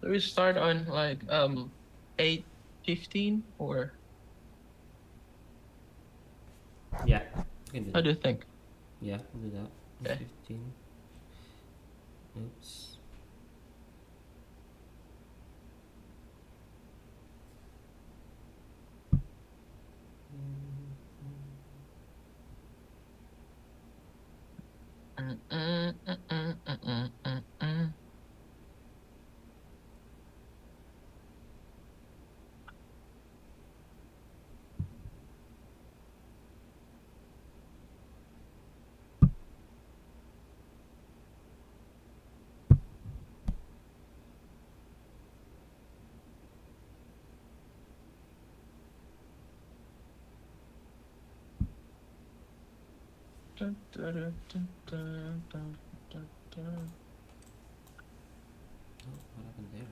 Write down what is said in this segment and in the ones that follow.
So we start on like 8:15 or Yeah, we can do how that. do you think? Yeah, we'll do that. Okay. 15. Oops. Mm, mm, mm, mm, mm, mm, mm, mm. Dun, dun, dun, dun, dun, dun, dun, dun. Oh, what happened there?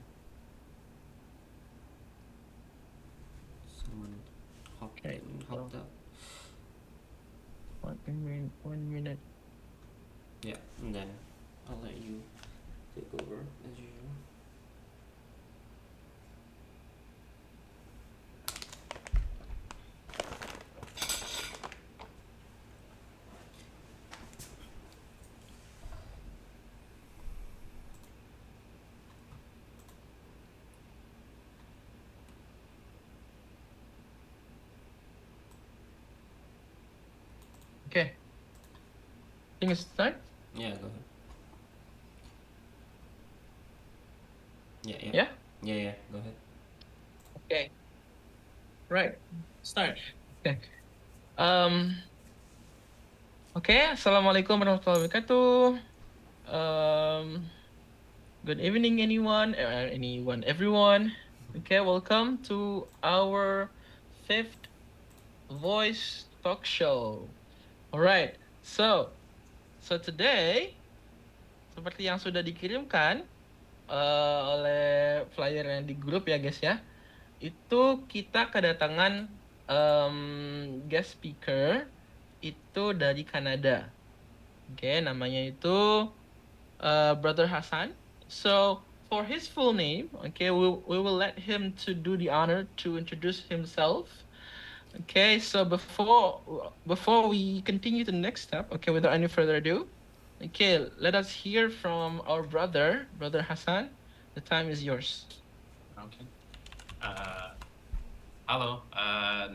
Someone hopped Okay, in, so hopped out. 1 minute. Yeah, and then I'll let you take over as usual. Okay, think it's time. Yeah, go ahead. Yeah, yeah. Yeah. Yeah, yeah, go ahead. Okay. Right. Start. Okay. Um. Okay. Assalamualaikum warahmatullahi wabarakatuh. Um. Good evening, everyone. Okay, welcome to our fifth voice talk show. All right, so today, seperti yang sudah dikirimkan oleh flyer yang di grup ya guys ya, itu kita kedatangan guest speaker itu dari Kanada. Oke, namanya itu Brother Hassan. So for his full name, okay, we will let him to do the honor to introduce himself. Okay, so before we continue to the next step, okay, without any further ado, okay, let us hear from our Brother Hassan. The time is yours. Oke. Eh, Halo,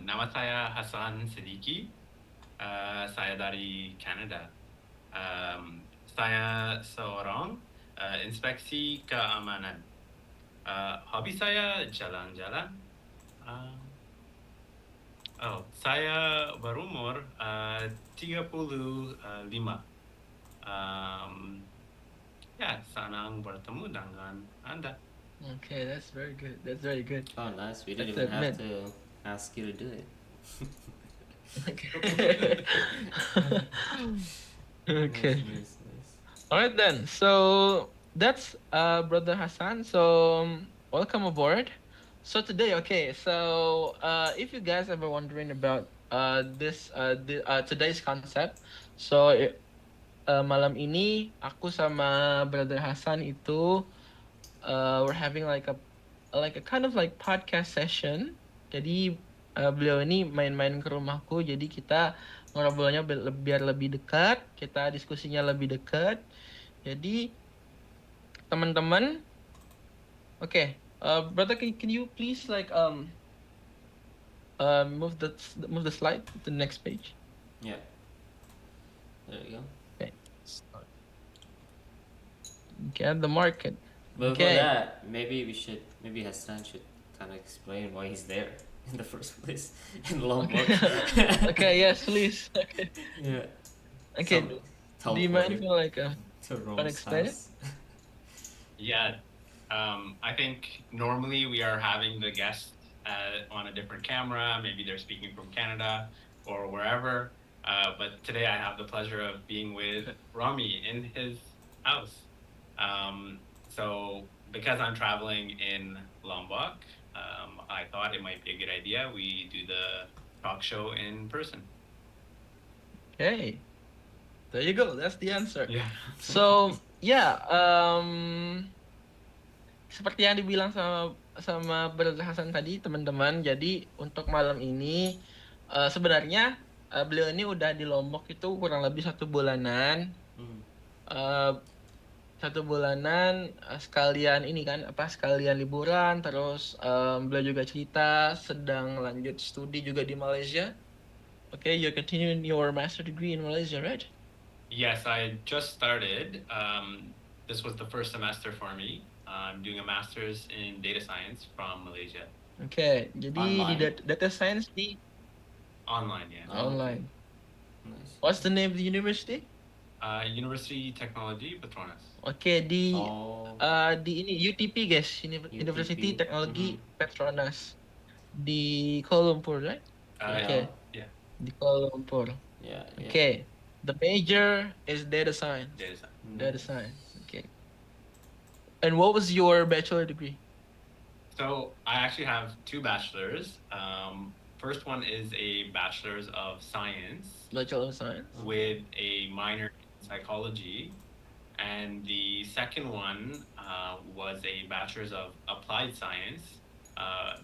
nama saya Hasan Siddiqui. Saya dari Kanada. Saya seorang inspeksi keamanan. Hobi saya jalan-jalan. Uh, saya berumur 35. Ya, senang bertemu dengan Anda. Okay, that's very good. That's very good. Oh, nice. We didn't That's even a have mid. to ask you to do it. Okay. Nice, Okay. nice, nice. All right then. So that's Brother Hassan. So welcome aboard. So today, okay. So if you guys ever wondering about today's concept, so malam ini aku sama Brother Hassan itu we're having like a kind of like podcast session. Jadi beliau ini main-main ke rumahku. Jadi kita ngobrolnya biar lebih dekat, kita diskusinya lebih dekat. Jadi teman-teman, okay, brother, can you please like move the slide to the next page. Yeah, there you go. Okay, start. Get the market. But before Okay. that, maybe Hassan should kind of explain why he's there in the first place in Lombok. Okay, yes, please. Okay. Yeah. Okay. Some Do you mind if teleported you like to try to Rome's explain it? house. Yeah, I think normally we are having the guest on a different camera. Maybe they're speaking from Canada or wherever. But today I have the pleasure of being with Rami in his house. So because I'm traveling in Lombok, I thought it might be a good idea we do the talk show in person. Okay. There you go. That's the answer. Yeah. So yeah, seperti yang dibilang sama Brother Hasan tadi, teman-teman. Jadi untuk malam ini sebenarnya beliau ini udah di Lombok itu kurang lebih 1 bulanan. Hmm. Eh, 1 bulanan sekalian ini kan sekalian liburan, terus beliau juga cerita sedang lanjut studi juga di Malaysia. Okay, you're continuing your master degree in Malaysia, right? Yes, I just started. This was the first semester for me. I'm doing a master's in data science from Malaysia. Okay, jadi di Online? data science di Online, yeah. Oh, online. okay. Nice. What's the name of the university? University Technology Petronas. Oke, di Oh, ini UTP guys, University UTP. Technology Petronas di Kuala Lumpur, right? Yeah. Yeah, Di Kuala Lumpur. Yeah. Okay, the major is data science. data science. Data science. Okay. And what was your bachelor degree? So I actually have 2 bachelors. First one is a bachelor's of science Bachelor of science. with a minor in psychology, and the second one was a bachelor's of applied science.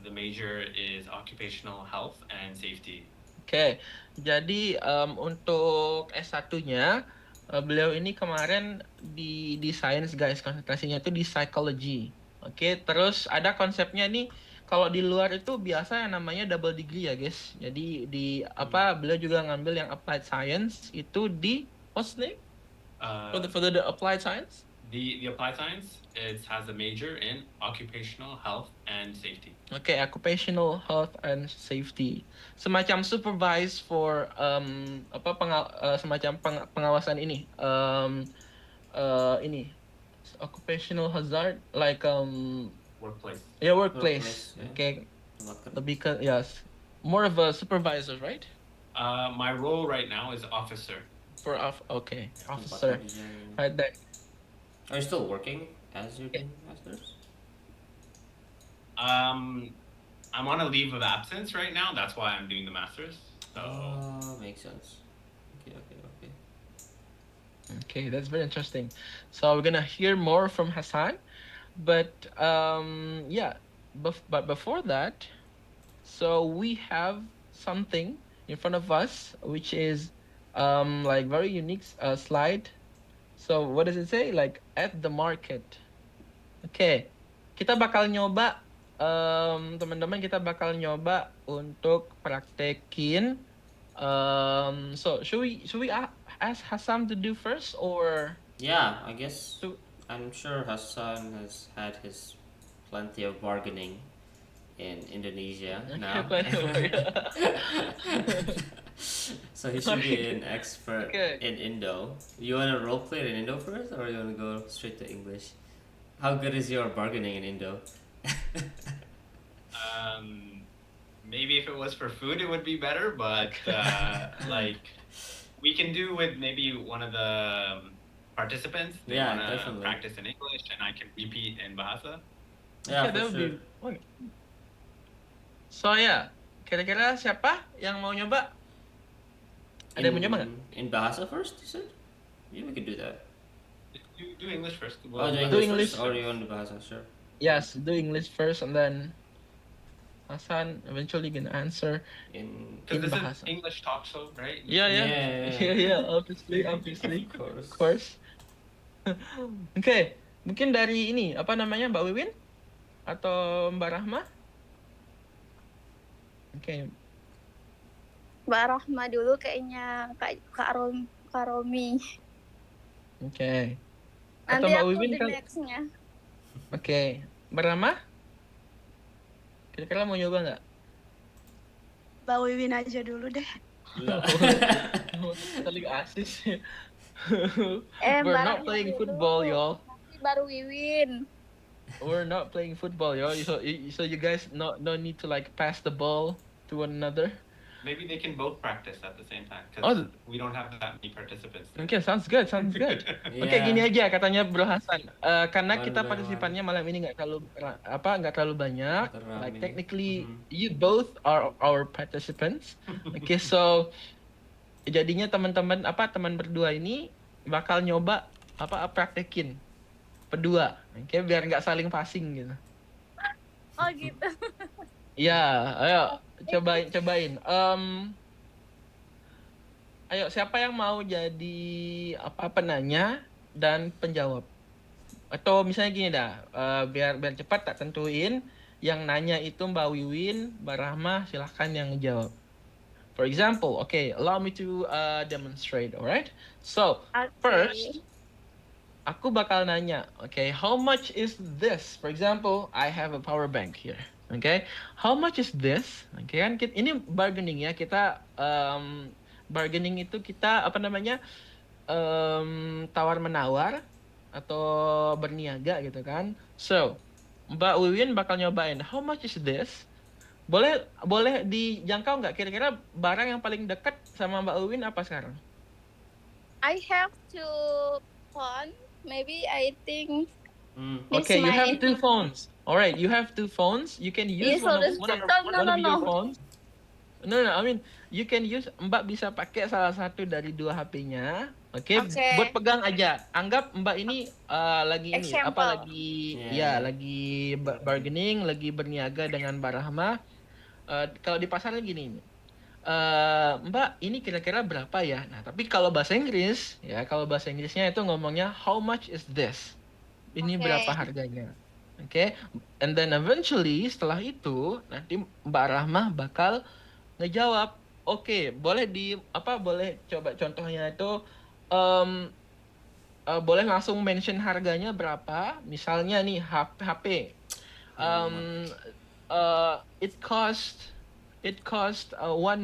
The major is occupational health and safety. Oke, jadi untuk S1-nya beliau ini kemarin di science guys, konsentrasinya itu di psychology. Oke, terus ada konsepnya nih, kalau di luar itu biasa yang namanya double degree ya guys. Jadi beliau juga ngambil yang applied science itu di what's the name? For the applied science? The applied science has a major in occupational health and safety. Oke, occupational health and safety. Semacam supervise for semacam pengawasan ini. Ini occupational hazard like Workplace. workplace. Workplace, yeah. Okay, Tempat lebih ke yes. More of a supervisor, right? My role right now is officer. Okay, tempat officer. kerja. Right there. Are you still working as you're doing masters? I'm on a leave of absence right now. That's why I'm doing the masters. So Oh, makes sense. Okay. Okay, that's very interesting. So we're gonna hear more from Hassan, but yeah, but before that, so we have something in front of us which is like very unique slide. So what does it say? Like at the market. Oke, kita bakal nyoba teman-teman kita bakal nyoba untuk praktekin. So should we ask Hassan to do first or? Yeah, I guess So- I'm sure Hassan has had his plenty of bargaining in Indonesia now. So he should be an expert Okay. in Indo. You wanna roleplay in Indo first, or you wanna go straight to English? How good is your bargaining in Indo? maybe if it was for food, it would be better. But like we can do with maybe one of the participants. They Yeah, wanna definitely. practice in English, and I can repeat in Bahasa. Yeah, that for would sure. be fun. So ya, kira-kira siapa yang mau nyoba? Ada yang mau nyoba nggak? In Bahasa first, you said? Yeah, we could do that. Do English first. Oh, do do English English first, or you want to Bahasa? Sure. Yes, do English first and then Hassan eventually gonna answer. In Because this Bahasa. is English talk show, right? Yeah. Yeah. Obviously. Of Of course. Oke, mungkin dari ini apa namanya Mbak Wiwin atau Mbak Rahma? Oke, Mbak Rahma dulu kayaknya Kak Romi. oke. Nanti Atau Mbak aku Wiwin di kan? next-nya. Oke, Mbak Rahma? Kira-kira mau nyoba nggak? Mbak Wiwin aja dulu deh. Saling asis. Mbak We're not Rahma playing dulu. football, y'all. Nanti baru Wiwin. We're not playing football, y'all. So you guys no need to like pass the ball to one another. Maybe they can both practice at the same time Oh. because we don't have that many participants. Oke, sounds good. Oke, Yeah. gini aja katanya Bro Hasan. Karena One kita by partisipannya malam ini nggak terlalu banyak. Nggak terlalu Like ramai. technically, Mhm. you both are our participants. Oke, so jadinya teman berdua ini bakal nyoba praktekin berdua, oke, biar nggak saling passing gitu. Oh gitu. Iya, ayo cobain. Ayo, siapa yang mau jadi penanya dan penjawab? Atau misalnya gini dah, biar cepat tak tentuin. Yang nanya itu Mbak Wiwin, Mbak Rahma silahkan yang jawab. For example, okay, allow me to demonstrate, alright? So, first, aku bakal nanya, okay, how much is this? For example, I have a power bank here, okay? How much is this? Okay, kan ini bargaining ya, kita bargaining itu kita tawar menawar atau berniaga gitu kan. So, Mbak Wiwin bakal nyobain, how much is this? Boleh dijangkau nggak kira-kira barang yang paling dekat sama Mbak Wiwin apa sekarang? I have two phone. Maybe I think. Okay, you have two phones. Alright, you have two phones. You can use one of your phones. No, I mean you can use. Mbak bisa pakai salah satu dari dua HP-nya. Oke, buat pegang aja. Anggap Mbak ini lagi bargaining, lagi berniaga dengan Mbak Rahma. Kalau di pasar gini, Mbak ini kira-kira berapa ya? Nah, tapi kalau bahasa Inggris ya, kalau bahasa Inggrisnya itu ngomongnya how much is this? Ini berapa harganya? Oke, and then eventually setelah itu nanti Mbak Rahma bakal ngejawab. Oke, boleh boleh coba contohnya itu boleh langsung mention harganya berapa? Misalnya nih HP. It cost 1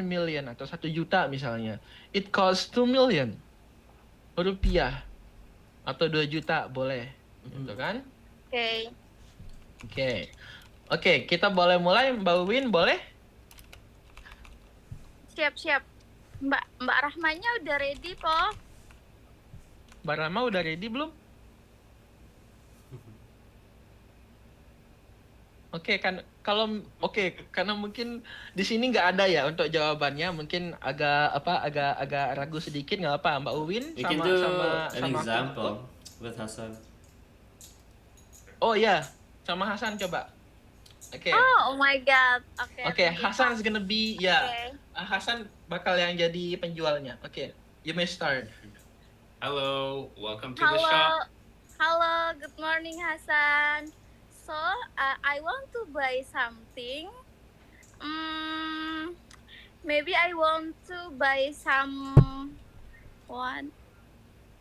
million atau 1 juta misalnya. It cost 2 million rupiah atau 2 juta boleh, gitu kan? Oke, kita boleh mulai. Mbak Win boleh? Siap. Mbak Rahmanya udah ready po? Mbak Rahma udah ready belum? Karena mungkin di sini nggak ada ya untuk jawabannya, mungkin agak ragu sedikit, nggak apa, Mbak Uwin sama example with Hasan. Oh ya, sama Hasan coba. Oke. Oh my god. Oke, Hasan is gonna be Hasan bakal yang jadi penjualnya. Oke, you may start. Hello, welcome to the shop. Hello, good morning Hasan. So, I want to buy something. Maybe I want to buy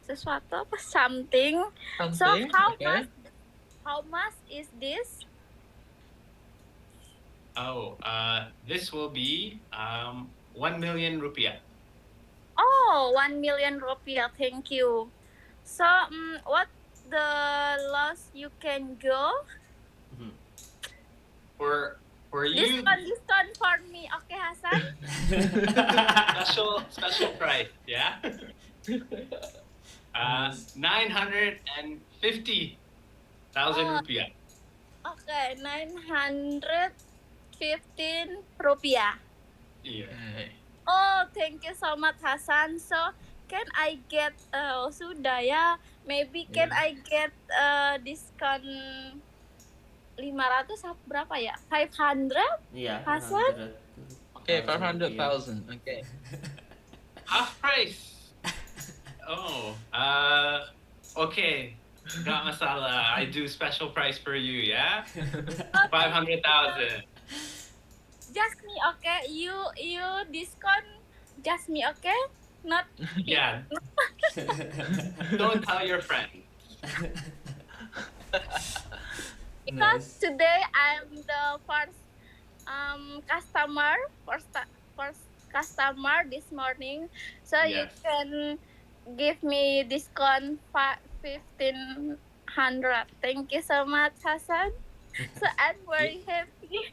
sesuatu apa something. So, how much is this? This will be 1 million rupiah. Oh, 1 million rupiah. Thank you. So, what the loss you can go? For you, discount for me, okay, Hasan? special price, yeah. 950,000 rupiah. Okay, 915 rupiah. Yeah. Oh, thank you so much, Hasan. So, can I get sudah ya? Maybe can I get discount 500 berapa ya? 500? Iya. Hasan? Oke, 500,000. Oke. Half price. Oh, okay. Nggak masalah. I do special price for you, yeah? 500,000. Just me, okay? You discount just me, okay? Not yeah. Don't tell your friends. Because today I'm the first customer this morning, so you can give me discount 1,500. Thank you so much, Hasan. So I'm very happy.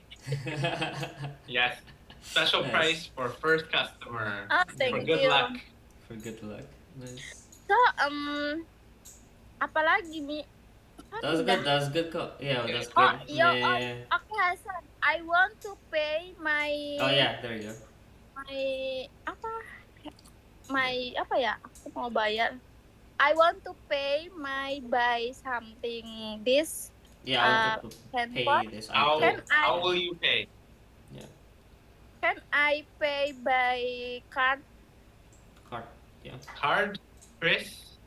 Yes, special price for first customer. Oh, thank for good you. luck. For good luck. Nice. So apalagi Mi? That was good kok. Yeah, that's good. Oh, Yeah. Okay, Hasan. I want to pay my. Oh yeah, there you go. My apa ya? Aku mau bayar. I want to pay my buy something this Yeah, I uh want to pay handphone. this How item. how I will you pay? Yeah, can I pay by card? card. Yeah, Card, Chris?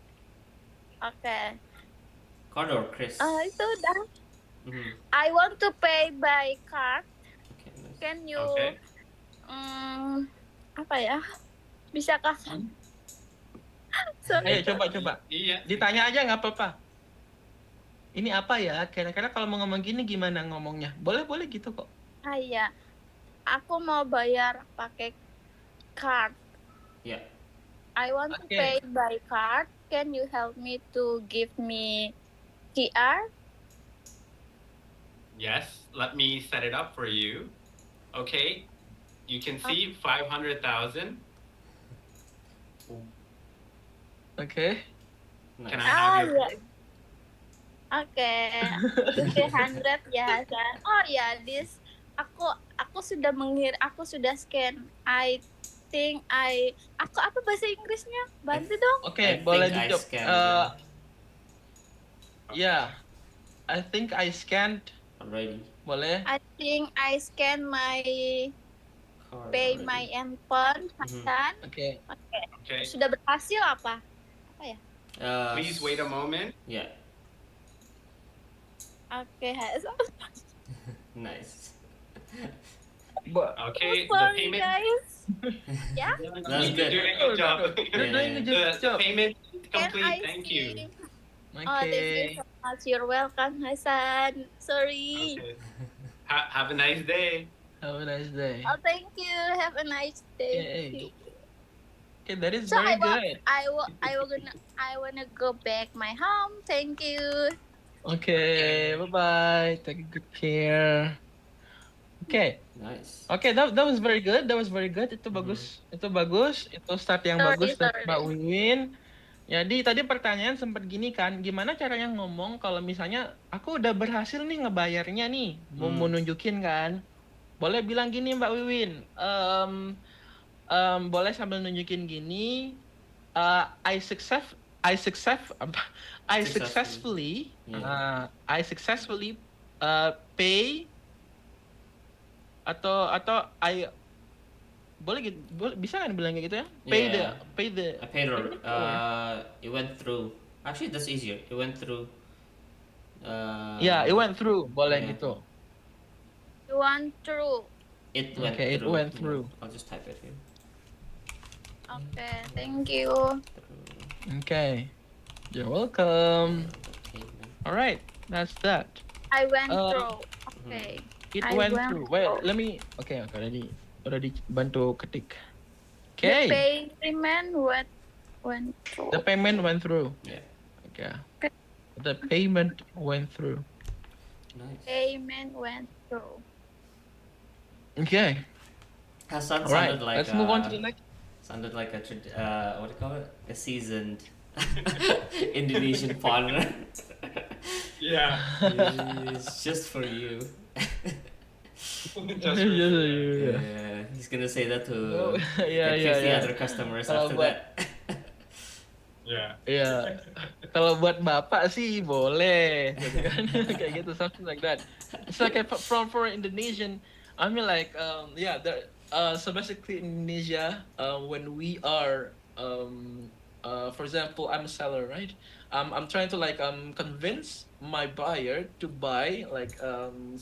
Okay. card or Chris. Itu udah. Mm-hmm. I want to pay by card. Okay, nice. Can you Okay. apa ya? Bisakah? Sorry. Ayo coba. Iya. Ditanya aja nggak apa-apa. Ini apa ya? Kira-kira kalau mau ngomong gini gimana ngomongnya? Boleh gitu kok. Iya. Aku mau bayar pakai card. Yeah. I want to Okay. pay by card. Can you help me to give me QR? Yes. Let me set it up for you. Okay. You can see 500,000. Oke. Nice. Can I have your yeah. Okay. 300 ya Hasan. Oh ya, this aku sudah aku sudah scan. I think aku apa bahasa Inggrisnya? Bantu dong. Oke, I boleh think I dijawab. scanned Yeah. I think I scanned. already. Boleh. I think I scan my Card pay already. my handphone, Hasan. Oke. Okay. Sudah berhasil apa? Please wait a moment. Yeah, Oke, Hasan. nice. Okay. The Sorry payment. guys. Ya. That's You're good. doing a good job. You're doing a good The job. payment Can complete. I Thank see? you. Oh, thank you Oke. so much. You're welcome, Hasan. Sorry. Okay. Have a nice day. Have a nice day. Oh, thank you. Have a nice day. Yay. Okay, that is So very I good. I wanna go back my home. Thank you. Okay, bye-bye. Take good care. Okay. Nice. Oke, that was very good. That was very good. Itu bagus. Itu bagus. Itu start yang bagus dari sorry. Mbak Wiwin. Jadi tadi pertanyaan sempat gini kan, gimana caranya ngomong kalau misalnya aku udah berhasil nih ngebayarnya nih, mau nunjukin kan? Boleh bilang gini Mbak Wiwin, boleh sambil nunjukin gini, I successfully pay atau I boleh gitu, bisa kan bilang kayak gitu ya? Yeah. Pay the I paid her. It went through. Actually, that's easier. It went through. Yeah, it went through. Boleh Yeah. gitu. You want through? It went Okay, it through. went Yeah, through. I'll just type it here. Okay, thank you. Okay. You're welcome. Payment. All right, that's that. I went Uh, through. Okay. It I went went through. Wait, through. let me. Okay, udah dibantu ketik. The Okay. payment went through. The payment went through. Yeah. Okay. Okay. The payment went through. Nice. Payment went through. Okay. Hassan All right. sounded like. Let's move on to the next. Sounded like a what do you call it? A seasoned Indonesian partner. Yeah. It's just for you. Just for Yeah. Yeah, he's gonna say that to Oh, yeah, like yeah, 50 yeah. other customers Kalau after buat- that. Yeah. Iya. Kalau buat bapak sih boleh, gitu kan? Kayak gitu, something like that. It's like for Indonesian. I mean, like, yeah. So basically, in Indonesia, when we are, for example, I'm a seller, right? I'm trying to like convince my buyer to buy like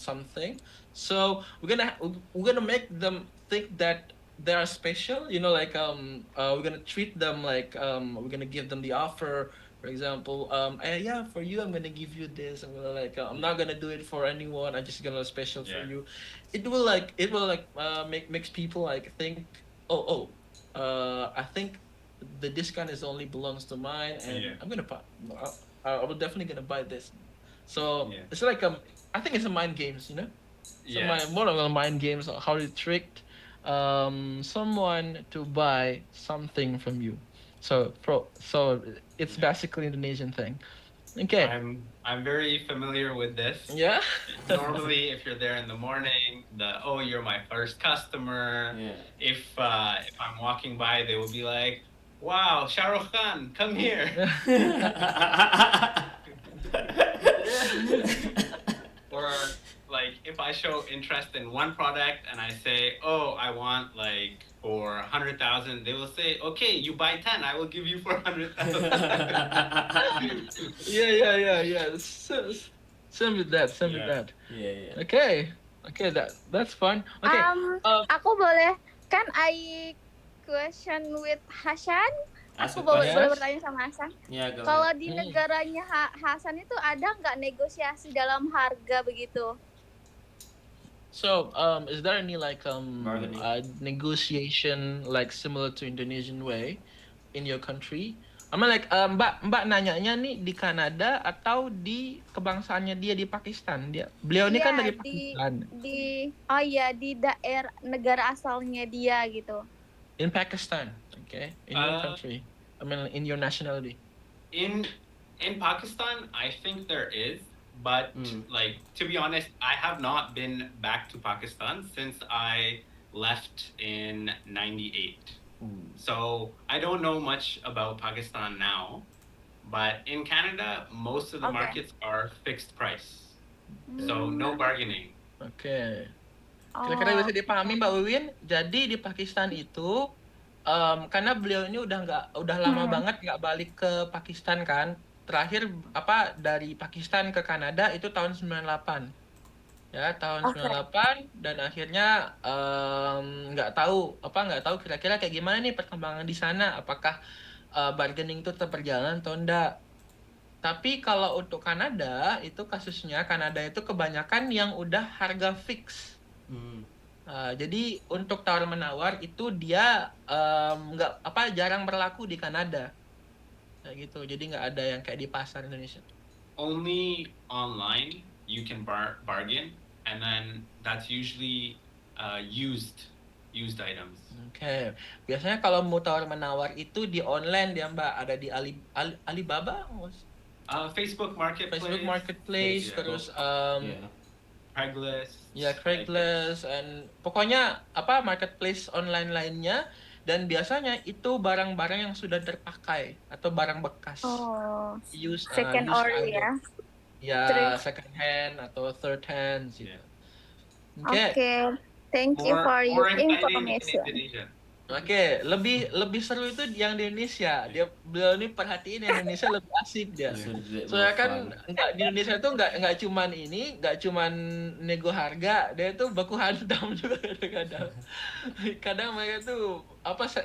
something. So we're gonna make them think that they are special, you know, like we're gonna treat them like we're gonna give them the offer, for example, yeah, for you I'm gonna give you this. I'm gonna like I'm not gonna do it for anyone, I'm just gonna special for Yeah. you. It will makes people like think, I think the discount is only belongs to mine, and Yeah. I'm gonna buy, I will definitely gonna buy this. So Yeah. it's like I think it's a mind games, you know. So Yeah. more of a mind games on how to trick someone to buy something from you. So it's basically Indonesian thing. Okay. I'm very familiar with this. Yeah. Normally, if you're there in the morning, you're my first customer. Yeah. If I'm walking by, they will be like, wow, Shah Rukh Khan, come here. Or like if I show interest in one product and I say, oh, I want like for 100,000, they will say, okay, you buy 10, I will give you for 100,000. Yeah. Same with that. Same with Yeah. that. Yeah. Okay. Okay, that's fun. Okay. Aku boleh kan I question with Hasan? Ask Aku a boleh question. Yes. bertanya sama Hasan. Yeah, go Kalau ahead. di negaranya Hasan itu ada nggak negosiasi dalam harga begitu? So, is there any like Bargaining. negotiation like similar to Indonesian way in your country? I mean like Mbak nanyanya nih di Kanada atau di kebangsaannya dia di Pakistan? Beliau ini kan Iya, dari Pakistan. di daerah negara asalnya dia gitu. In Pakistan, okay? In your Uh, country. I mean in your nationality. in Pakistan, I think there is, but like to be honest, I have not been back to Pakistan since I left in '98. So I don't know much about Pakistan now, but in Canada, most of the Okay. markets are fixed price, so no bargaining. Oke. Oh, Kira-kira bisa dipahami Mbak Wiwin. Jadi di Pakistan itu karena beliau ini udah lama banget nggak balik ke Pakistan kan. Terakhir dari Pakistan ke Kanada itu tahun 98. Ya, tahun Oke. 98 dan akhirnya nggak tahu kira-kira kayak gimana nih perkembangan di sana. Apakah bargaining itu tetap berjalan atau enggak. Tapi kalau untuk Kanada itu kasusnya Kanada itu kebanyakan yang udah harga fix. Jadi untuk tawar menawar itu dia jarang berlaku di Kanada, kayak gitu. Jadi nggak ada yang kayak di pasar Indonesia. Only online you can bargain, and then that's usually used items. Oke. Biasanya kalau mau tawar menawar itu di online dia Mbak, ada di Alibaba, Facebook Marketplace. Facebook Marketplace, Yeah. terus Craigslist. ya Craigslist, and pokoknya marketplace online lainnya, dan biasanya itu barang-barang yang sudah terpakai atau barang bekas. Oh, Use second use order item. ya. Ya, second hand atau third hand gitu. Yeah. Oke. Thank you for your exciting in information. Indonesia. Oke, lebih seru itu yang di Indonesia. Beliau ini perhatiin yang Indonesia lebih asik dia. Soalnya kan di Indonesia itu nggak cuman nego harga, dia itu baku hantam juga kadang-kadang. Kadang mereka tuh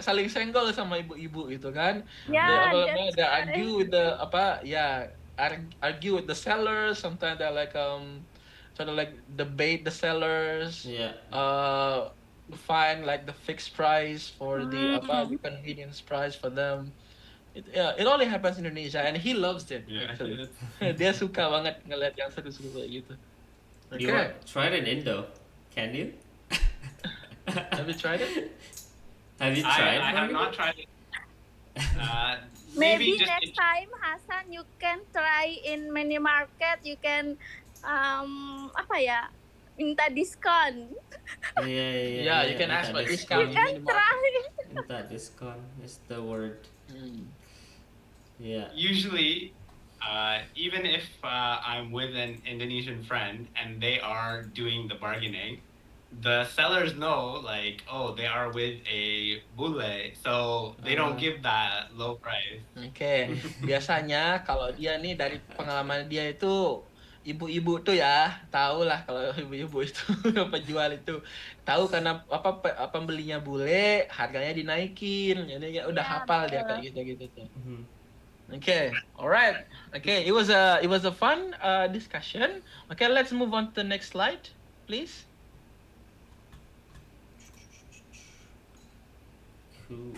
saling senggol sama ibu-ibu gitu kan. Yeah, They argue with the argue with the sellers. Sometimes they like sort of like debate the sellers. Yeah. Find like the fixed price for the convenience price for them. It only happens in Indonesia and he loves it. Yeah. Actually. Dia suka banget ngeliat yang seru-seru kayak gitu. You try it in Indo, can you? Have you tried it? Have you tried? I have not tried it. Maybe just next time, Hasan, you can try in mini market. You can minta diskon. Yeah, you can ask for You discount. can try. Minta diskon is the word. Yeah. usually, even if I'm with an Indonesian friend and they are doing the bargaining, the sellers know, like, oh, they are with a bule, so they don't give that low price. Oke. Biasanya kalau dia nih dari pengalaman dia itu ibu-ibu tuh ya, tahu lah kalau ibu-ibu itu penjual itu tahu karena pembelinya bule, harganya dinaikin. Jadi ya udah hafal dia kayak gitu tuh. Okay, alright. Okay, it was a fun discussion. Okay, let's move on to the next slide, please. Cool.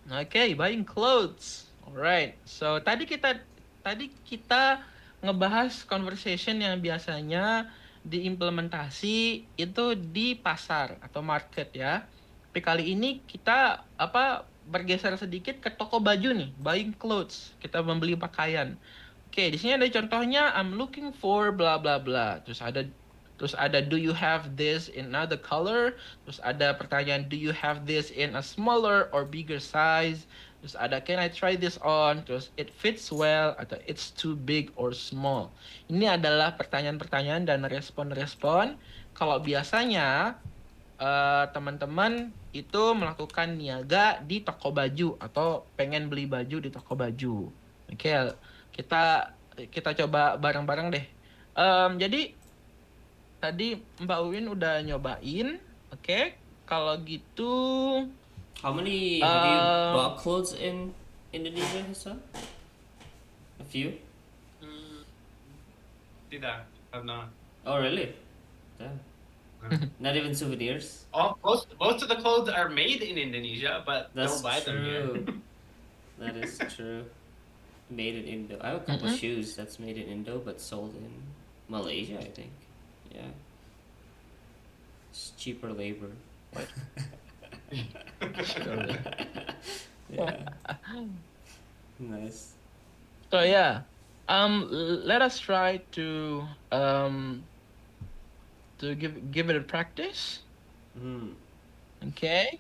Okay, buying clothes. Alright. So tadi kita ngebahas conversation yang biasanya diimplementasi itu di pasar atau market ya. Tapi kali ini kita bergeser sedikit ke toko baju nih, buying clothes. Kita membeli pakaian. Oke, di sini ada contohnya, I'm looking for bla bla bla. Terus ada Terus ada do you have this in another color? Terus ada pertanyaan do you have this in a smaller or bigger size? Terus ada can I try this on? Terus it fits well atau it's too big or small. Ini adalah pertanyaan-pertanyaan dan respon-respon. Kalau biasanya teman-teman itu melakukan niaga di toko baju atau pengen beli baju di toko baju. Oke, kita kita coba bareng-bareng deh. Jadi tadi Mbak Uwin udah nyobain, oke? Kalau gitu, How many have you Um, bought clothes in Indonesia, Hassan? A few? Tidak, karena Oh, really? Damn. Not even souvenirs? most of the clothes are made in Indonesia, but That's don't buy them here. true. That is true. Made in Indo. I have a couple shoes that's made in Indo but sold in Malaysia, I think. Yeah. It's cheaper labor. Yeah. Nice. so yeah, let us try to give it a practice. Okay.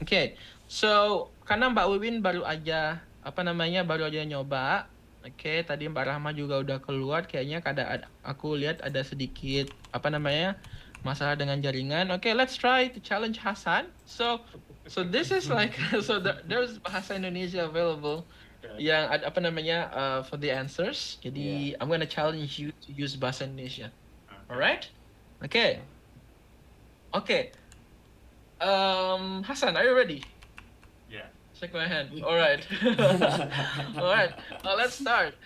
Okay. So, karena Mbak Wiwin baru aja nyoba. Oke, tadi Mbak Rahma juga udah keluar kayaknya aku lihat ada sedikit masalah dengan jaringan. Okay, let's try to challenge Hasan. So this is like there's bahasa Indonesia available yang ada for the answers. Jadi I'm gonna challenge you to use bahasa Indonesia. Alright? Okay. Okay. Hasan, are you ready? Yeah. Shake my hand. Alright. Alright. Let's start.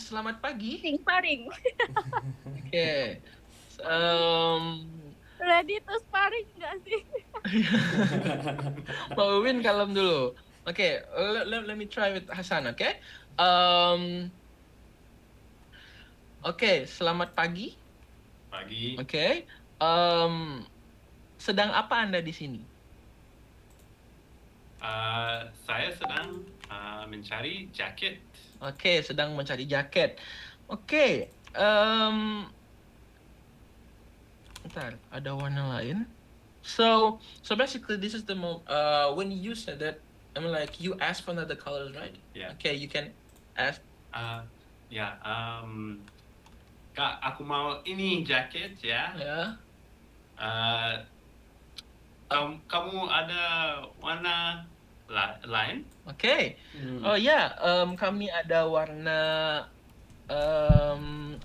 Selamat pagi. Ting sparring. Okay. Ready to sparring nggak sih? Mbak Win kalem dulu. Okay, let me try with Hasan, okay? Okay, selamat pagi. Pagi. Okay. Sedang apa Anda di sini? Saya sedang mencari jaket. Okay, sedang mencari jaket. Okay. Bentar, ada warna lain. So basically this is the when you said that, I mean like you asked for another colors, right? Yeah. Okay, you can ask. Ya. Kak, aku mau ini jaket ya. Ya. Kamu ada warna lain? Okay. Oh ya, kami ada warna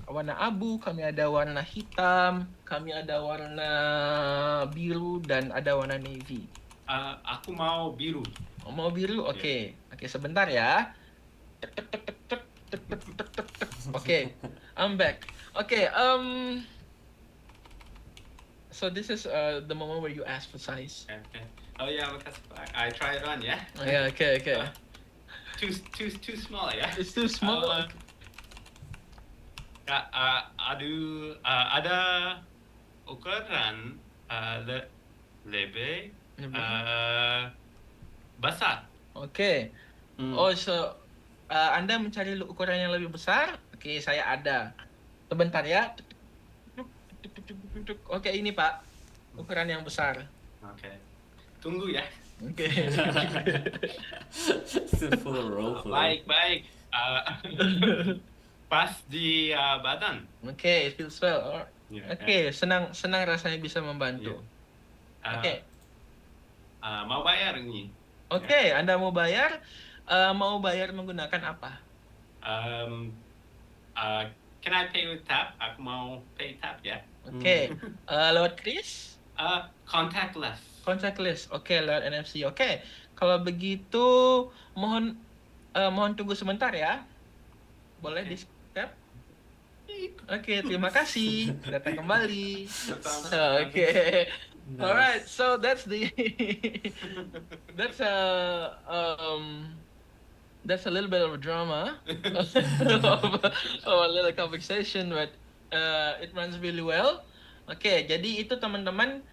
warna abu, kami ada warna hitam, kami ada warna biru dan ada warna navy. Aku mau biru. Oh, mau biru? Oke. Oke, sebentar ya. Oke, I'm back. Okay, so this is the moment where you ask for size. Okay. Oh yeah, makasih Pak. I try it on ya. Yeah, okay. Too small ya. It's too small. Kak, ada ukuran lebih besar. Oke. Oh, so Anda mencari ukuran yang lebih besar? Oke, saya ada. Sebentar ya. Oke, ini Pak. Ukuran yang besar. Oke. Tunggu ya. Oke. Full of role play. Baik. Pas di badan. Oke, it feels well. Alright. Yeah, Oke, senang rasanya bisa membantu. Oke. Mau bayar ini. Oke, Anda mau bayar? Mau bayar menggunakan apa? Can I pay with tap? Aku mau pay tap ya. Oke. Lewat kris? Contactless. Contactless. Oke, lewat NFC. Oke. Kalau begitu mohon tunggu sebentar ya. Boleh di tap? Oke, terima kasih. Datang kembali. Oke. Alright, so that's that's a little bit of a drama of a little conversation, but it runs really well. Oke, jadi itu teman-teman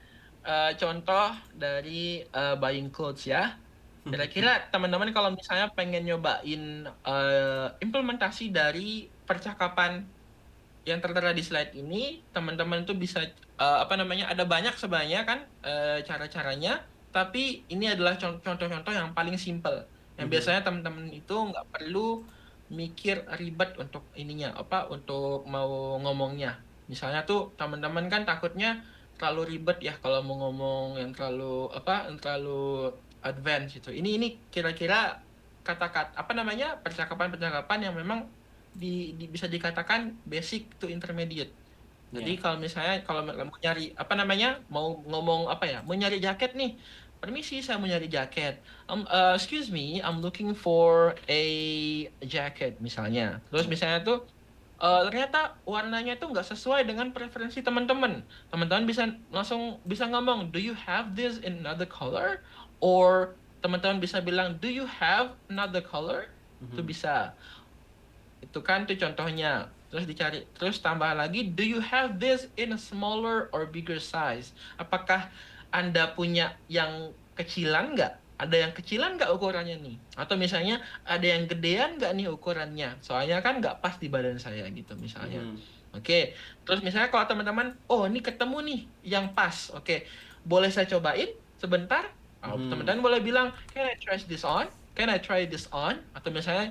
contoh dari buying clothes ya. Kira-kira teman-teman kalau misalnya pengen nyobain implementasi dari percakapan yang tertera di slide ini, teman-teman tuh bisa ada banyak sebenarnya kan cara-caranya, tapi ini adalah contoh-contoh yang paling simple. Yang biasanya teman-teman itu nggak perlu mikir ribet untuk untuk mau ngomongnya. Misalnya tuh teman-teman kan takutnya terlalu ribet ya kalau mau ngomong yang yang terlalu advance gitu. Ini kira-kira kata-kata percakapan-percakapan yang memang bisa dikatakan basic to intermediate. Jadi kalau misalnya mau nyari mau ngomong mau nyari jaket nih. Permisi, saya mau nyari jaket. Excuse me, I'm looking for a jacket misalnya. Terus misalnya tuh ternyata warnanya tuh nggak sesuai dengan preferensi teman-teman. Teman-teman langsung bisa ngomong, do you have this in another color? Or teman-teman bisa bilang, do you have another color? Itu bisa. Itu kan tuh contohnya. Terus tambah lagi, do you have this in a smaller or bigger size? Apakah Anda punya yang kecilan nggak? Ada yang kecilan nggak ukurannya nih? Atau misalnya ada yang gedean nggak nih ukurannya? Soalnya kan nggak pas di badan saya gitu misalnya. Oke. Terus misalnya kalau teman-teman, oh ini ketemu nih yang pas. Oke. Boleh saya cobain sebentar? Teman-teman boleh bilang, can I try this on? Can I try this on? Atau misalnya,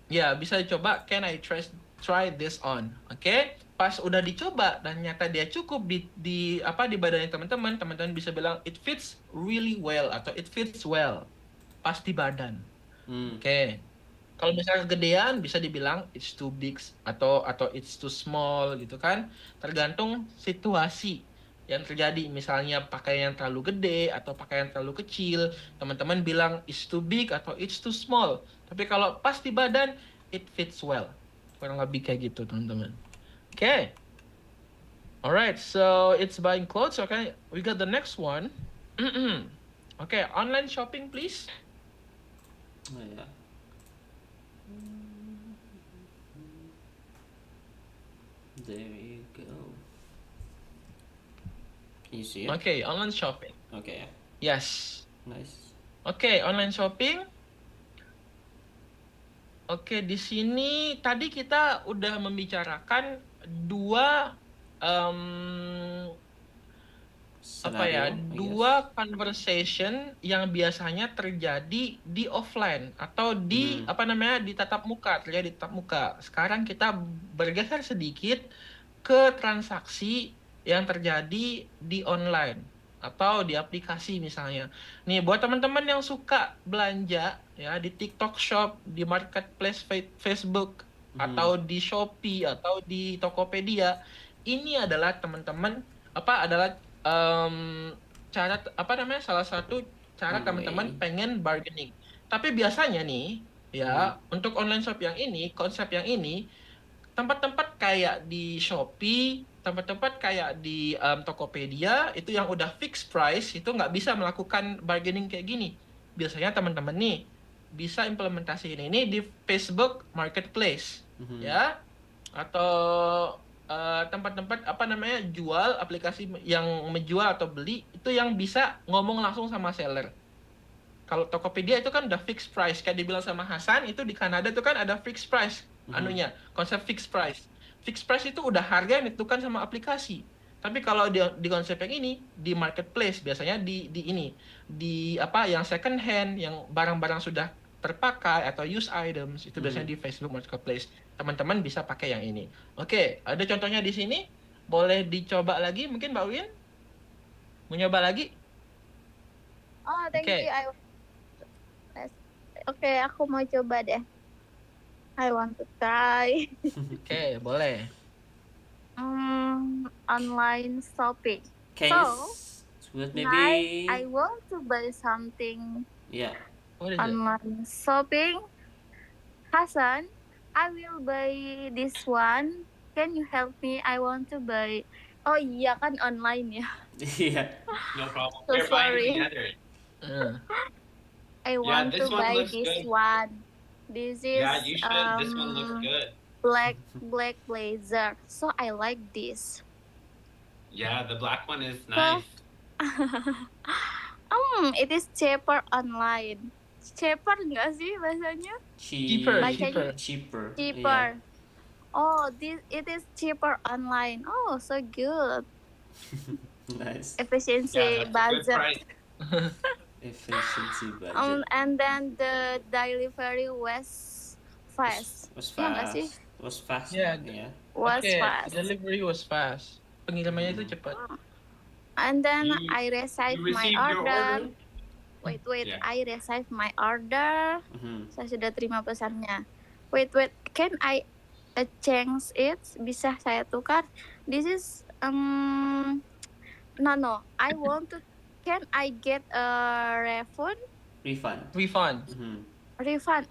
ya, bisa dicoba, can I try this on? Oke. Pas udah dicoba dan nyata dia cukup di badannya teman-teman bisa bilang it fits really well atau it fits well. Pas di badan. Oke. Kalau misalnya kegedean bisa dibilang it's too big atau it's too small gitu kan. Tergantung situasi yang terjadi. Misalnya pakaian yang terlalu gede atau pakaian yang terlalu kecil, teman-teman bilang it's too big atau it's too small. Tapi kalau pas di badan, it fits well. Kurang lebih kayak gitu, teman-teman. Okay. Alright, so it's buying clothes. Okay, we got the next one. Okay, online shopping, please. Oh yeah. There you go. Can you see it? Okay, online shopping. Okay. Yes. Nice. Okay, online shopping. Oke, di sini tadi kita udah membicarakan dua Scenario, I dua conversation yang biasanya terjadi di offline atau di di tatap muka, terjadi di tatap muka. Sekarang kita bergeser sedikit ke transaksi yang terjadi di online atau di aplikasi misalnya. Nih, buat teman-teman yang suka belanja ya di TikTok Shop, di marketplace Facebook atau di Shopee atau di Tokopedia, ini adalah teman-teman salah satu cara teman-teman pengen bargaining. Tapi biasanya nih ya, untuk online shop yang ini, konsep yang ini, tempat-tempat kayak di Shopee, tempat-tempat kayak di Tokopedia itu yang udah fixed price itu nggak bisa melakukan bargaining kayak gini. Biasanya teman-teman nih bisa implementasiin ini di Facebook Marketplace ya, atau tempat-tempat jual, aplikasi yang menjual atau beli itu yang bisa ngomong langsung sama seller. Kalau Tokopedia itu kan udah fixed price, kayak dibilang sama Hasan, itu di Kanada itu kan ada fixed price konsep fixed price. Fixed price itu udah harga yang ditentukan sama aplikasi. Tapi kalau di konsep yang ini di marketplace biasanya yang second hand, yang barang-barang sudah terpakai atau used items itu biasanya di Facebook Marketplace. Teman-teman bisa pakai yang ini. Oke, ada contohnya di sini. Boleh dicoba lagi mungkin Mbak Win? Mau nyoba lagi? Oh, thank you. Oke, aku mau coba deh. I want to try. Oke, boleh. Online shopping. Can you maybe I want to buy something. Yeah. What is it? Online shopping. Hasan, I will buy this one. Can you help me? I want to buy. Oh iya kan online ya. Yeah. No problem. So We're buying sorry. together. I want this to one buy looks this good. one. This is Yeah, you should. This one looks good. black blazer. So I like this. Yeah, the black one is nice. It is cheaper online. Cheaper nggak sih bahasanya? Cheaper. Cheaper. Cheaper. Oh, this it is cheaper online. Oh, so good. Nice. Efficiency Yeah, that's a good budget. price. Efficiency budget. And then the delivery was fast. Was Ya nggak sih? fast. Was fast. Yeah. Yeah. Was Oke, fast. delivery was fast. Pengirimannya itu Hmm. cepat. And then You- I received You my received your order. order? Wait. Yeah. I received my order. Mhm. Saya sudah terima pesannya. Wait. Can I change it? Bisa saya tukar? This is no. I want to. Can I get a refund? Refund. Refund. Mhm. Refund.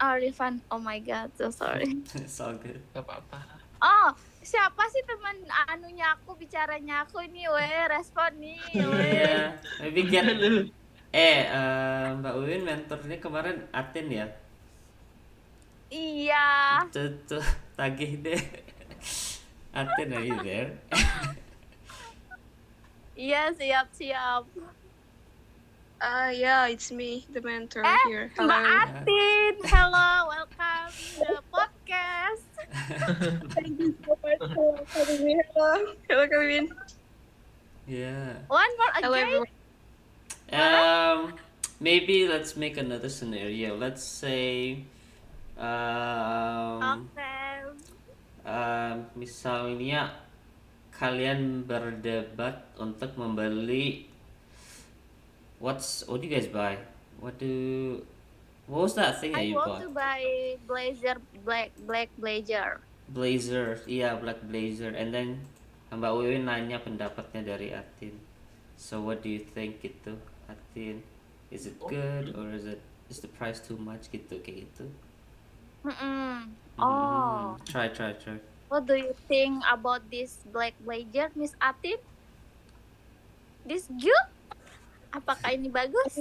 Oh my god, so sorry. It's all good. Gak apa-apa. Oh, siapa sih teman anunya aku bicaranya aku ini respon nih. Yeah. Maybe get. Mbak Uwin mentornya kemarin Atin ya. Iya. Tuh, tagih deh. Atin, are you there? Iya, siap. Yeah, it's me, the mentor here. Mbak Hello. Atin, hello, welcome to the podcast. Thank you so much for having me. Hello, Kevin. Yeah. One more Hello, again. everyone. Maybe let's make another scenario. Let's say, Okay. misalnya kalian berdebat untuk membeli what do you guys buy? What was that thing that I you want bought? to buy black blazer. Blazer, iya black blazer. And then Mbak Wiwin nanya pendapatnya dari Atin. So what do you think gitu, Atin? Is it good or is the price too much gitu kayak gitu? Oh, Try. what do you think about this black blazer, Miss Atin? This good? Apakah ini bagus?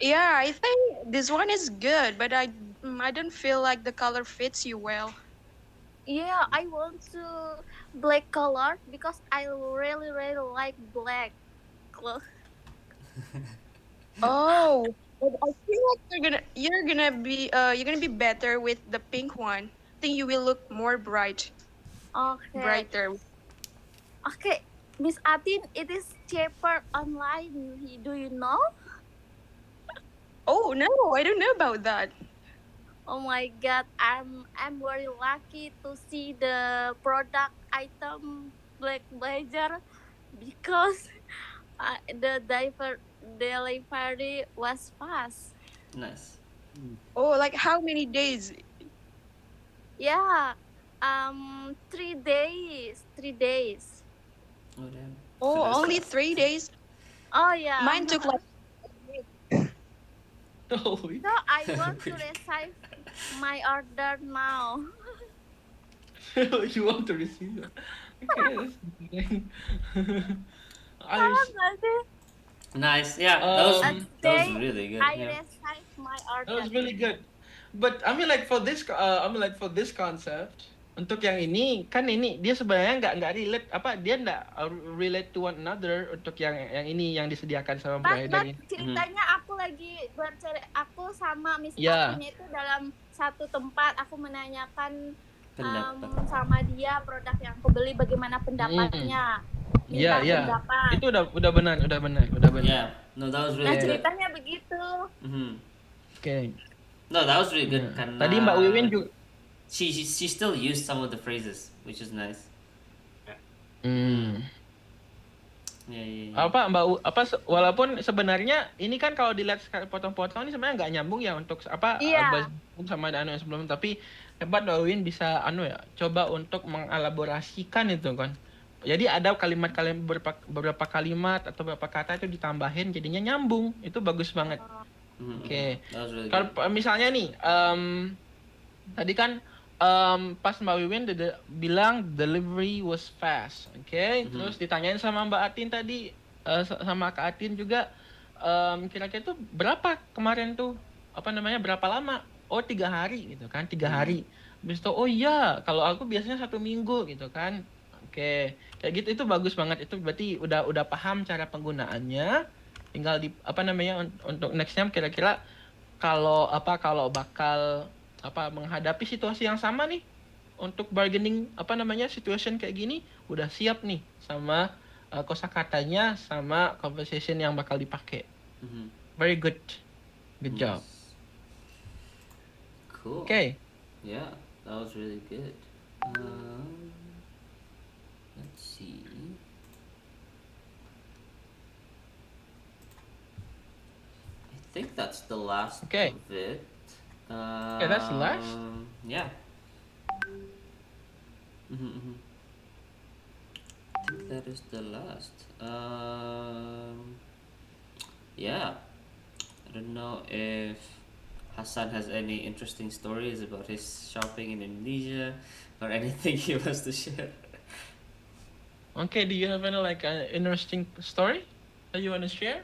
Yeah, I think this one is good, but I don't feel like the color fits you well. Yeah, I want to black color because I really like black clothes. Oh, but I feel like you're gonna be better with the pink one. I think you will look more Okay. brighter. Okay, Miss Atin, it is cheaper online. Do you know? Oh no, I don't know about that. Oh my God, I'm very lucky to see the product item black blazer because the delivery was fast. Nice. Oh, like how many days? Yeah, 3 days. 3 days. Oh damn. Oh, So that's only fast. 3 days. Oh yeah. Mine took like Oh, So I want to receive my order now. you want to receive it? Okay, that's interesting. Sama nggak sih? Nice. Yeah, that was Today, really good. I Yeah. received my That order. was really good. But I mean like for this concept untuk yang ini kan ini dia sebenarnya nggak relate dia nggak relate to one another untuk yang ini yang disediakan sama provider But ini. ceritanya aku lagi aku sama Miss Yeah. Atin itu dalam satu tempat aku menanyakan Pendapat. sama dia produk yang aku beli bagaimana pendapatnya. Minta Iya. pendapat. Itu udah benar. Yeah. No, that was Nah really good. ceritanya begitu. Oke. No, that was really good. Nah, Karena tadi Mbak Wiwin juga she still used some of the phrases, which is nice. Yeah. Walaupun sebenarnya ini kan kalau dilihat potong-potong ini sebenarnya nggak nyambung ya untuk Iya. sama yang sebelumnya, tapi hebat Mbak Win bisa coba untuk mengelaborasikan itu kan. Jadi ada beberapa kalimat atau beberapa kata itu ditambahin jadinya nyambung. Itu bagus banget. Oke. That was really Kalau good. misalnya nih tadi kan pas Mbak Wiwin bilang delivery was fast, oke? Terus ditanyain sama Mbak Atin tadi, sama Kak Atin juga, kira-kira tuh berapa kemarin tuh, berapa lama? Oh 3 hari gitu kan, 3 hari. Habis itu, oh iya, kalau aku biasanya 1 minggu gitu kan. Oke, kayak gitu itu bagus banget, itu berarti udah paham cara penggunaannya. Tinggal untuk next time kira-kira kalau bakal menghadapi situasi yang sama nih, untuk bargaining apa namanya situation kayak gini udah siap nih sama kosakatanya sama conversation yang bakal dipakai. Mhm. Very good. Good job. Nice. Cool. Okay. Yeah, that was really good. Let's see. I think that's the last Okay. of it. Yeah, that's the last? Yeah. Mm-hmm. I think that is the last. Yeah. I don't know if Hassan has any interesting stories about his shopping in Indonesia or anything he wants to share. Okay, do you have any like interesting story that you want to share?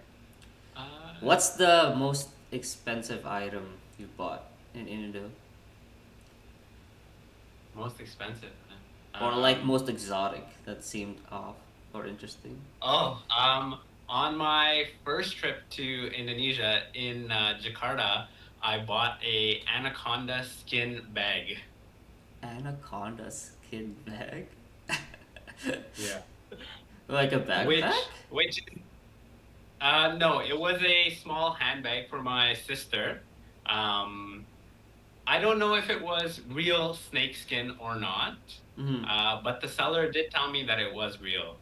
What's the most expensive item you bought in Indo? Most expensive. Or like most exotic that seemed off or interesting? On my first trip to Indonesia in Jakarta, I bought a anaconda skin bag. Anaconda skin bag? Yeah. Like a backpack? Which no, it was a small handbag for my sister. I don't know if it was real snakeskin or not, Mm-hmm. but the seller did tell me that it was real.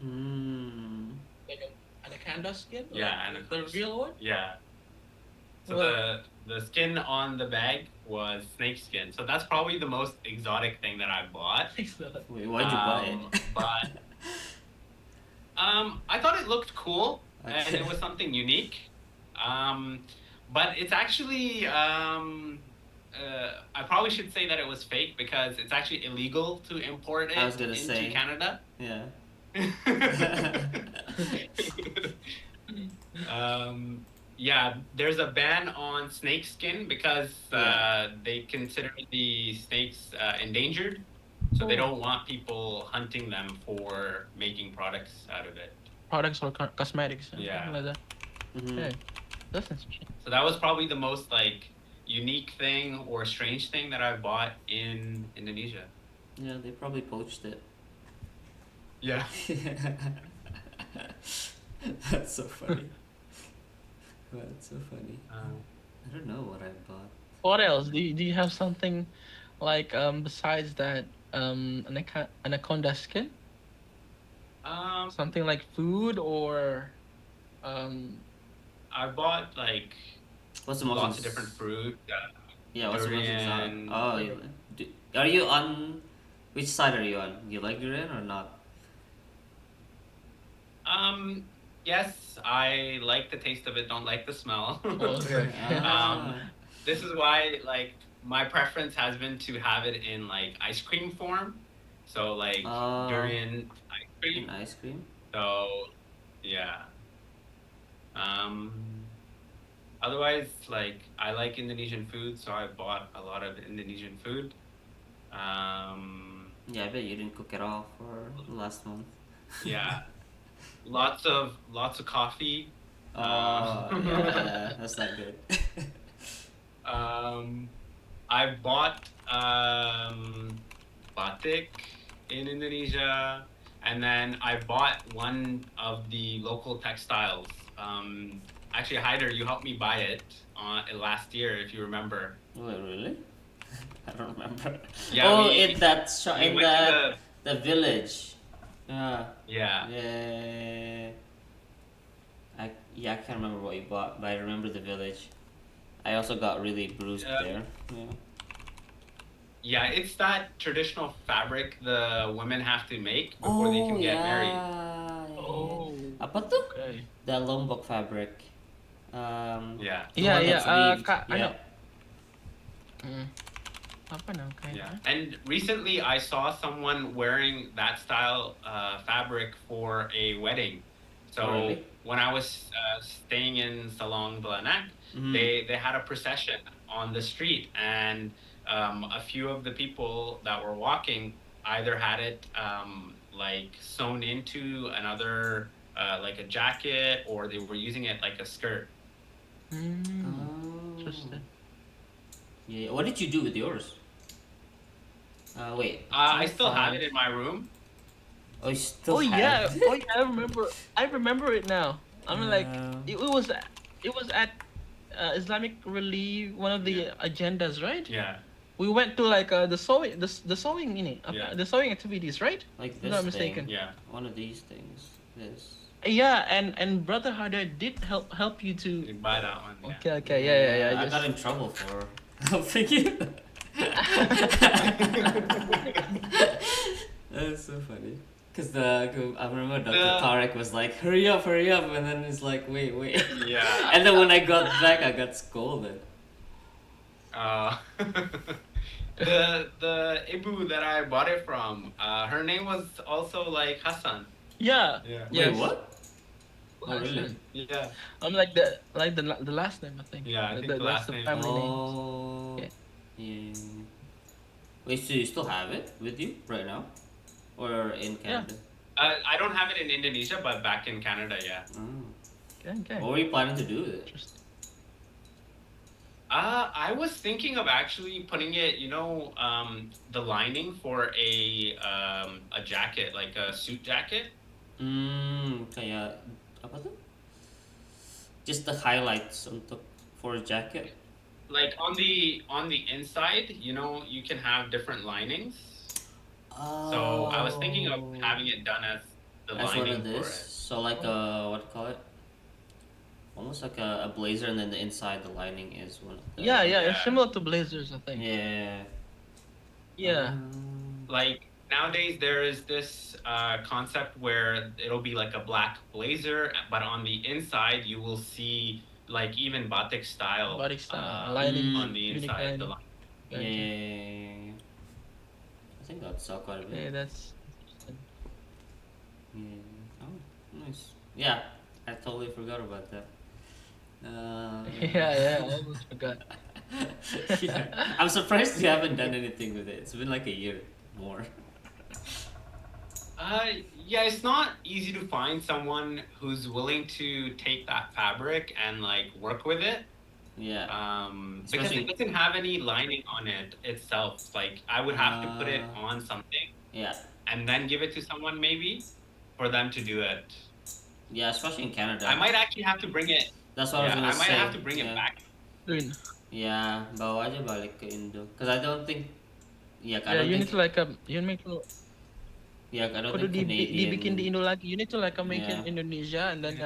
Like an anaconda skin? Yeah, Like anaconda the real one? Yeah. So Well- the skin on the bag was snakeskin. So that's probably the most exotic thing that I bought. Wait, why'd you buy it? But I thought it looked cool and Okay. it was something unique. But it's actually I probably should say that it was fake because it's actually illegal to import it I was gonna into say. Canada. Yeah. Yeah, there's a ban on snakeskin because Yeah. they consider the snakes endangered, so they don't want people hunting them for making products out of it. Products or cosmetics. Yeah. Something like that. Mhm. Okay. That's interesting. So that was probably the most like unique thing or strange thing that I bought in Indonesia. Yeah, they probably poached it. Yeah. That's so funny. That's so funny. I don't know what I bought. What else? Do you have something like besides that anaconda skin? Something like food or I bought like What's the most lots of different fruit. Yeah, what's the most exotic? durian. Oh, yeah. Are you on? Which side are you on? You like durian or not? Yes, I like the taste of it, don't like the smell. Okay. Ah. This is why like my preference has been to have it in like ice cream form. So like Oh. durian ice cream. In ice cream? So yeah. Otherwise, like I like Indonesian food, so I bought a lot of Indonesian food. Yeah, I bet you didn't cook at all for last month. Yeah, lots of coffee. Oh, yeah, that's not good. I bought batik in Indonesia, and then I bought one of the local textiles. Actually, Hyder, you helped me buy it last year, if you remember. Wait, really? I don't remember. Yeah, oh, we- in that shop, we in went to that the village. Yeah. Yeah. I can't remember what you bought, but I remember the village. I also got really bruised Yeah. there. Yeah. Yeah, it's that traditional fabric the women have to make before they can get married. Oh. Apa tuh? Okay. The Lombok fabric. Yeah. The Yeah, one yeah, that's weaved. Kak, I yeah. know. Apa now? Okay. Yeah. And recently I saw someone wearing that style fabric for a wedding. So Oh, really? when I was staying in Salong Belanak, Mhm. they had a procession on the street, and a few of the people that were walking either had it like sewn into another like a jacket, or they were using it like a skirt. Oh. Interesting. Yeah. What did you do with yours? Wait. I still have 25. it in my room. Oh, you still Oh have yeah, it? oh yeah, I remember. I remember it now. I mean, like Uh, it was at Islamic Relief, one of the Yeah. agendas, right? Yeah. We went to like the sewing in it, Yeah. the sewing activities, right? like If I'm this not mistaken. thing. Yeah. One of these things. This. Yeah, and Brother Hada did help you to. You buy that one. Yeah. Okay, yeah. I got in trouble for helping you. That's so funny. Cause I remember Dr. Tarek was like, hurry up, and then it's like, wait. Yeah. And then when I got back, I got scolded. The Ibu that I bought it from, her name was also like Hassan. Yeah. Yeah. Wait, Yes. what? Oh, really? Yeah. I'm like the last name, I think. Yeah, I think the that's last name. family name. Oh. Yeah. Yeah. Wait, so you still have it with you right now, or in Canada? I don't have it in Indonesia, but back in Canada, yeah. Oh. Okay. What were you planning to do with it? Interesting. I was thinking of actually putting it, the lining for a jacket, like a suit jacket. Kayak apa tuh? Just the highlights for a jacket. Like on the inside, you can have different linings. So I was thinking of having it done as the As one lining of for this. it. So like a what do you call it? Almost like a blazer, and then the inside the lining is one of the. Yeah, Yeah. it's similar to Blazers, I think. Yeah. Yeah. Like nowadays, there is this concept where it'll be like a black blazer, but on the inside you will see like even batik style. Batik style, lining, on the unique inside. The lining. Yeah. Okay. I think that'd sell quite a bit. Okay, that's interesting. Yeah. Oh, nice. Yeah, I totally forgot about that. Yeah, I almost forgot. Yeah. I'm surprised you haven't done anything with it. It's been like a year more. Yeah, it's not easy to find someone who's willing to take that fabric and like work with it. Yeah. Because Especially- it doesn't have any lining on it itself. Like I would have to put it on something Yeah. and then give it to someone maybe for them to do it. Yeah, especially in Canada. I might actually have to bring it. That's what Yeah, I I was might gonna say. have to bring it Yeah. back. Yun. Yeah, bawa aja balik ke Indo. Cause I don't think. Yeah, I Yeah, don't you think. need to like you need to Yeah, I don't kudu think Canadian. dibikin di Indo lagi. You need to like make Yeah. it in Indonesia and then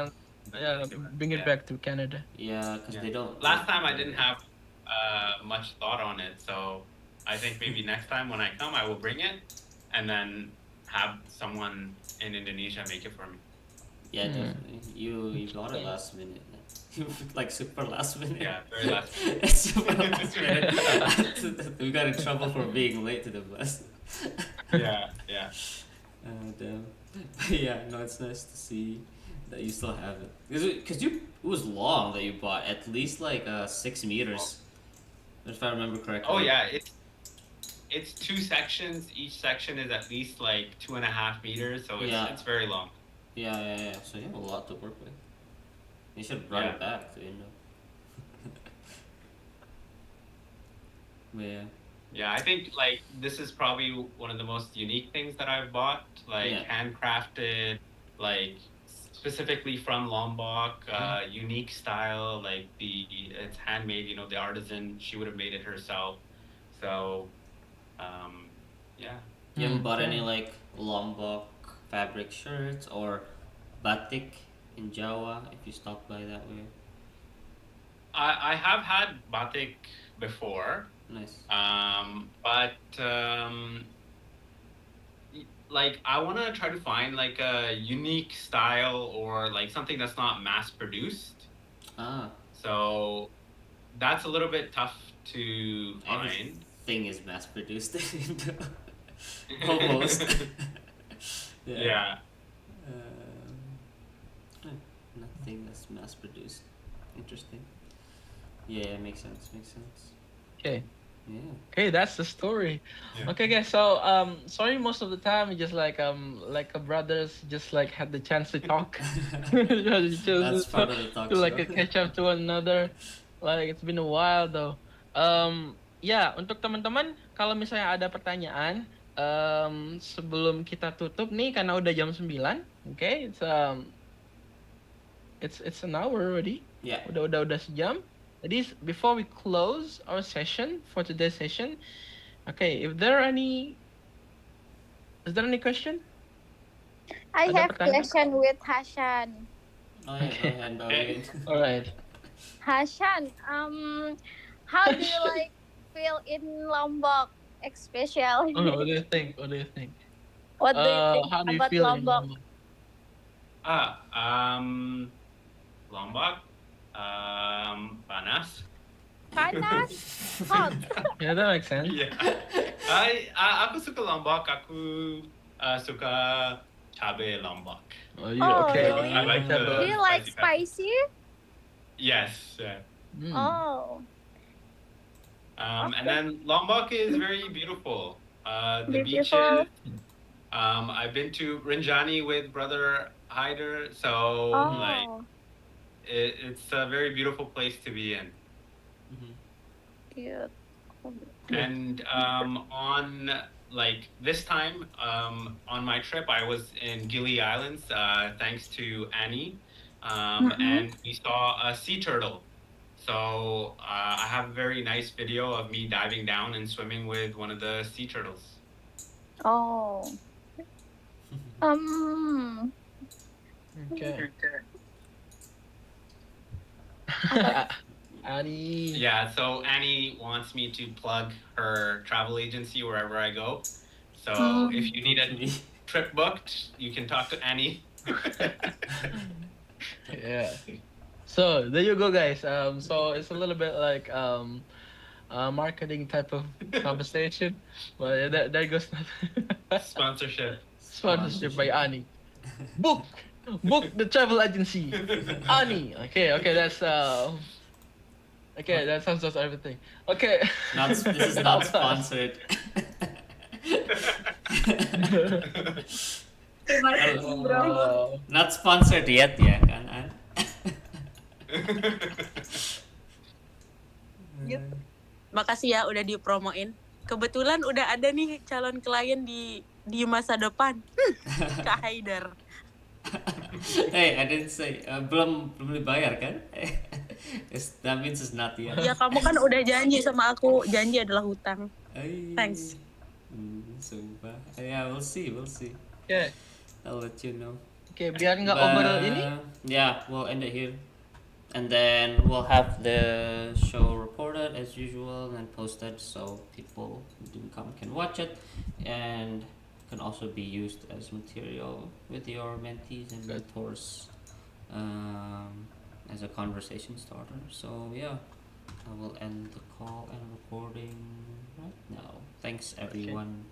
bring it Yeah. back to Canada. Yeah, cause Yeah. they don't. Last time I didn't have much thought on it, so I think maybe next time when I come, I will bring it and then have someone in Indonesia make it for me. Yeah, Mm. definitely. You bought it last minute. Like super last minute. Yeah, very last. Super last minute. We got in trouble for being late to the bus. Yeah. Damn. But yeah, no, it's nice to see that you still have it. Cause it was long that you bought, at least like 6 meters, if I remember correctly. Oh yeah, it's 2 sections. Each section is at least like 2.5 meters, so Yeah. it's very long. Yeah. So you have a lot to work with. You should run it Yeah. back to Indo. But yeah. Yeah, I think like this is probably one of the most unique things that I've bought, like Yeah. handcrafted, like specifically from Lombok, unique style, like it's handmade. The artisan, she would have made it herself. So, yeah. You haven't bought any Okay. like Lombok fabric shirts or batik in Jawa if you stop by that way? I have had batik before, Nice. but like I want to try to find like a unique style or like something that's not mass produced. Ah, So that's a little bit tough to find. everything is mass produced in Indo. Almost. Yeah. Nothing that's mass produced. Interesting. Yeah, makes sense. Okay. Yeah. Okay, that's the story. Yeah. Okay, guys. So sorry, most of the time we just like a brothers just like had the chance to talk. That's part of the talk to like show. catch up to one another. Like it's been a while though. Ya, untuk teman-teman, kalau misalnya ada pertanyaan sebelum kita tutup nih karena udah jam 9, oke? It's an hour already. Yeah. Udah sejam. Jadi before we close our session for today's session, okay, is there any question? I Ada have pertanyaan? question with Hashan. Oh yeah, go ahead, Bobby. Alright. Hashan, how do you like feel in Lombok, especially? What do you think? What do you think How do you about feel in Lombok? Lombok? Lombok, panas. Panas, hot. Yeah, that makes sense. Yeah. Aku suka Lombok. Aku suka cabe Lombok. Oh, you Oh, okay? really? I like Cabe. Do you like spicy? Yes. Yeah. Hmm. Oh, And then Lombok is very beautiful. The Beautiful. beaches. I've been to Rinjani with brother Hyder, so like oh, it's a very beautiful place to be in. Mhm. cute. And on like this time on my trip, I was in Gili Islands thanks to Annie, and we saw a sea turtle. So I have a very nice video of me diving down and swimming with one of the sea turtles. Oh, Okay. Annie. Yeah, so Annie wants me to plug her travel agency wherever I go. So if you need a trip booked, you can talk to Annie. Yeah. So there you go, guys. So it's a little bit like marketing type of conversation, but yeah, there goes Sponsorship. sponsorship by Ani. Book the travel agency, Ani. Okay, that's okay. That sounds just everything. Okay. This is not sponsored. Not sponsored yet ya kan? An? Makasih ya udah dipromoin. Kebetulan udah ada nih calon klien di masa depan. Kak Haidar. Hey, I didn't say belum dibayar kan? That means it's not yet. Ya kamu kan udah janji sama aku, janji adalah hutang. Thanks. Sumpah. Yeah, we'll see. Okay. I'll let you know. Okay, biar nggak over ini. Yeah, we'll end it here. And then we'll have the show recorded as usual and posted so people who didn't come can watch it and can also be used as material with your mentees and mentors as a conversation starter. So yeah, I will end the call and recording right now. Thanks everyone.